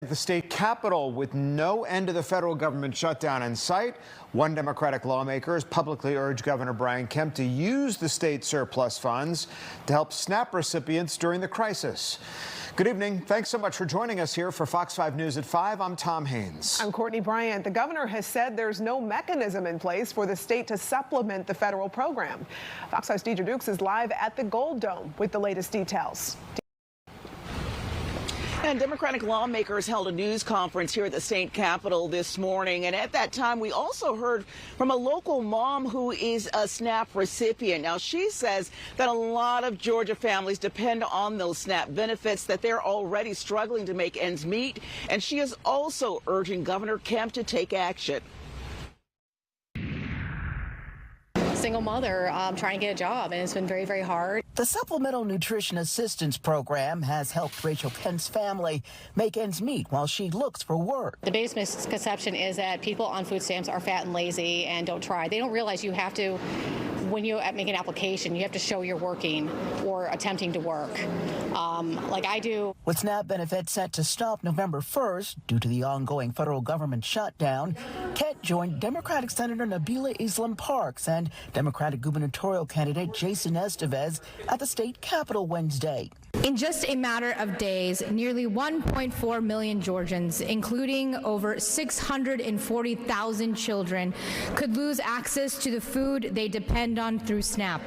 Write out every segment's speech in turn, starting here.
The state capitol with no end to the federal government shutdown in sight. One Democratic lawmakers publicly urged Governor Brian Kemp to use the state surplus funds to help SNAP recipients during the crisis. Good evening. Thanks so much for joining us here for Fox 5 News at 5. I'm Tom Haynes. I'm Courtney Bryant. The governor has said there's no mechanism in place for the state to supplement the federal program. Fox 5's Deidre Dukes is live at the Gold Dome with the latest details. And Democratic lawmakers held a news conference here at the state capitol this morning. And at that time, we also heard from a local mom who is a SNAP recipient. Now, she says that a lot of Georgia families depend on those SNAP benefits, that they're already struggling to make ends meet. And she is also urging Governor Kemp to take action. Single mother trying to get a job, and it's been very, very hard. The Supplemental Nutrition Assistance Program has helped Rachel Kent's family make ends meet while she looks for work. The biggest misconception is that people on food stamps are fat and lazy and don't try. They don't realize you have to, when you make an application, you have to show you're working or attempting to work, like I do. With SNAP benefits set to stop November 1st due to the ongoing federal government shutdown, Kent joined Democratic Senator Nabila Islam Parks and Democratic gubernatorial candidate Jason Estevez at the state capitol Wednesday. In just a matter of days, nearly 1.4 million Georgians, including over 640,000 children, could lose access to the food they depend on through SNAP.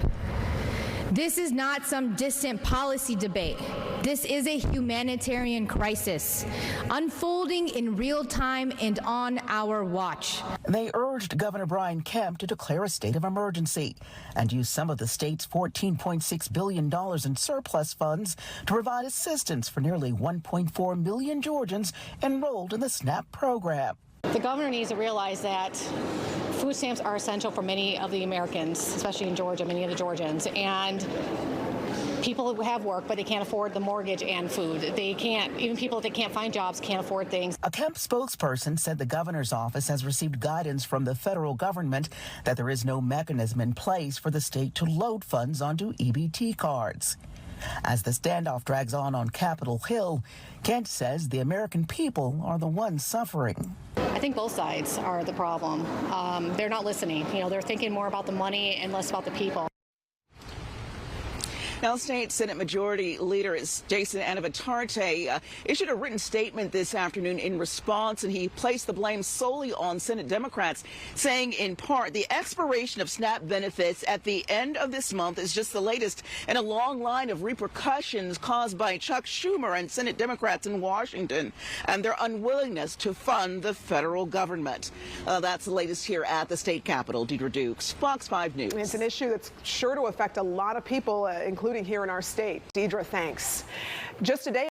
This is not some distant policy debate. This is a humanitarian crisis unfolding in real time and on our watch. They urged Governor Brian Kemp to declare a state of emergency and use some of the state's $14.6 billion in surplus funds to provide assistance for nearly 1.4 million Georgians enrolled in the SNAP program. The governor needs to realize that food stamps are essential for many of the Americans, especially in Georgia, many of the Georgians. And people who have work, but they can't afford the mortgage and food. They can't, even people that can't find jobs can't afford things. A Kemp spokesperson said the governor's office has received guidance from the federal government that there is no mechanism in place for the state to load funds onto EBT cards. As the standoff drags on Capitol Hill, Kent says the American people are the ones suffering. I think both sides are the problem. They're not listening. They're thinking more about the money and less about the people. Now, State Senate Majority Leader Jason Anavitarte issued a written statement this afternoon in response, and he placed the blame solely on Senate Democrats, saying in part the expiration of SNAP benefits at the end of this month is just the latest in a long line of repercussions caused by Chuck Schumer and Senate Democrats in Washington and their unwillingness to fund the federal government. That's the latest here at the state capitol. Deidre Dukes, Fox 5 News. It's an issue that's sure to affect a lot of people, including here in our state. Deidre, thanks. Just today,